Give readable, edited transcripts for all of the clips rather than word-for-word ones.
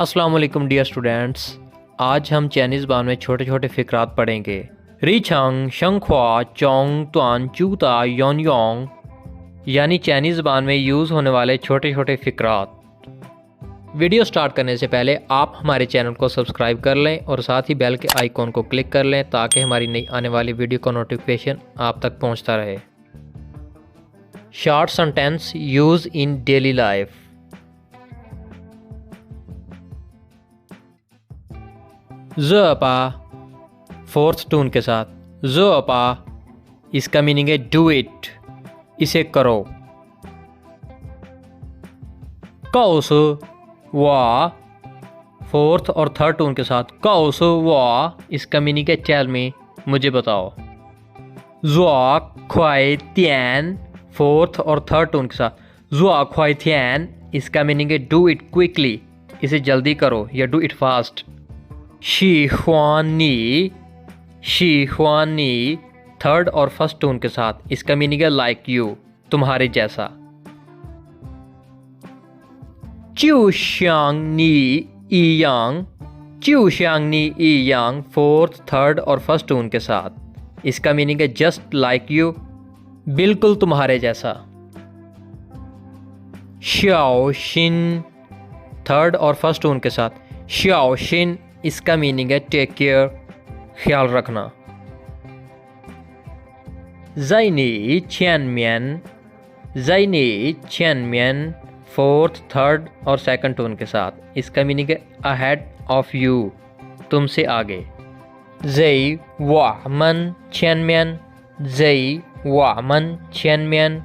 अस्सलाम वालेकुम dear students, आज हम चाइनीज़ ज़बान में छोटे छोटे फ़िक्रात पढ़ेंगे। री छंग शंख्वा चोंग तुआन चूता योन योंग, यानी चाइनीज़ ज़बान में यूज़ होने वाले छोटे छोटे फ़िक्रात। वीडियो स्टार्ट करने से पहले आप हमारे चैनल को सब्सक्राइब कर लें और साथ ही बेल के आइकॉन को क्लिक कर लें ताकि हमारी नई आने वाली वीडियो का नोटिफिकेशन आप तक पहुंचता रहे। Short sentence use in daily life. ज़पा फोर्थ टून के साथ, ज़पा इसका मीनिंग है डू इट, इसे करो। कौस वा फोर्थ और थर्ड टून के साथ, कौस वा इसका मीनिंग है टेल मी, मुझे बताओ। ज़ुआ ख्वाई तियान फोर्थ और थर्ड टून के साथ, ज़ुआ ख्वाई तियान इसका मीनिंग है डू इट क्विकली, इसे जल्दी करो या डू इट फास्ट। शी हुआनी थर्ड और फर्स्ट टोन के साथ, इसका मीनिंग है लाइक यू, तुम्हारे जैसा। च्यूशांगनी ईयांग फोर्थ थर्ड और फर्स्ट टोन के साथ, इसका मीनिंग है जस्ट लाइक यू, बिल्कुल तुम्हारे जैसा। श्याओशिन थर्ड और फर्स्ट टोन के साथ, श्याओशिन इसका मीनिंग है टेक केयर, ख्याल रखना। ज़ाइनी छियानमियन फोर्थ थर्ड और सेकंड टोन के साथ, इसका मीनिंग है अहेड ऑफ यू, तुमसे आगे। ज़ई वामन छियानमियन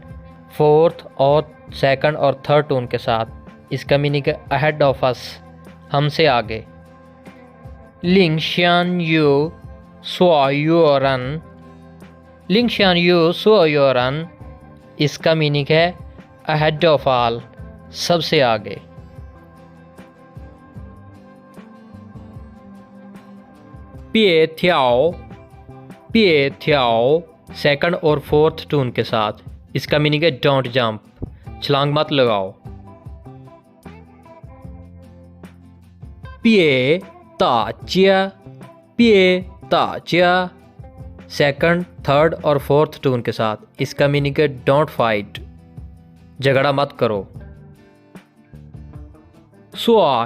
फोर्थ और सेकंड और थर्ड टोन के साथ, इसका मीनिंग है अहेड ऑफ अस, हमसे आगे। लिंगशान यू सुओयोरन इसका मीनिंग है अहेड ऑफ ऑल, सबसे आगे। पिए थ्याओ सेकंड और फोर्थ टून के साथ, इसका मीनिंग है डोंट जंप, छलांग मत लगाओ। पिए ताचिया सेकंड थर्ड और फोर्थ टून के साथ, इसका मीनिंग है डोंट फाइट, झगड़ा मत करो। सुआ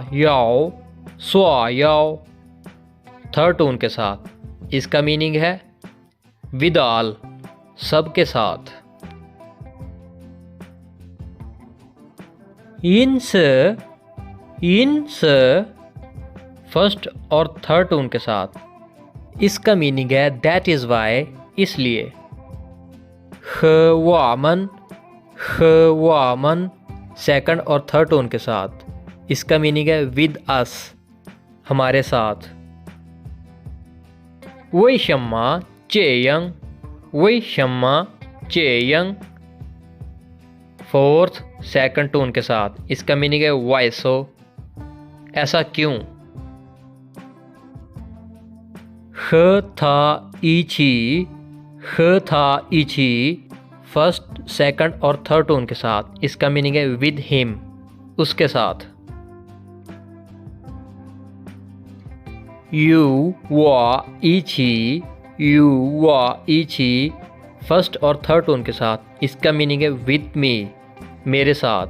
याओ थर्ड टून के साथ, इसका मीनिंग है विद ऑल, सबके साथ। यिन्स फर्स्ट और थर्ड टून के साथ, इसका मीनिंग है दैट इज़ वाई, इसलिए। ख्वामन सेकंड और थर्ड टोन के साथ, इसका मीनिंग है विद अस, हमारे साथ। वही शम्मा चेयंग फोर्थ सेकंड टोन के साथ, इसका मीनिंग है वाई सो, ऐसा क्यों। ख था इची फर्स्ट सेकंड और थर्ड टोन के साथ, इसका मीनिंग है विद हिम, उसके साथ। यू वा इची फर्स्ट और थर्ड टोन के साथ, इसका मीनिंग है विद मी, मेरे साथ।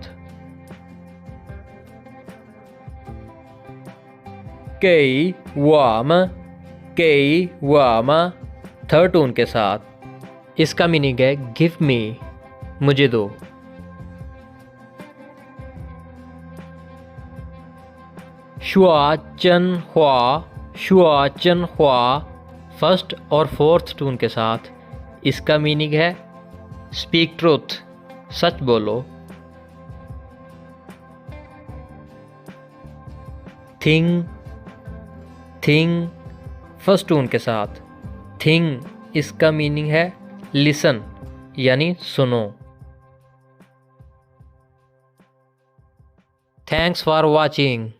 कई वामा थर्ड टोन के साथ, इसका मीनिंग है गिव मी, मुझे दो। शुआचन हुआ फर्स्ट और फोर्थ टोन के साथ, इसका मीनिंग है स्पीक ट्रूथ, सच बोलो। थिंग फर्स्ट टोन के साथ, थिंग इसका मीनिंग है लिसन, यानी सुनो। Thanks for watching.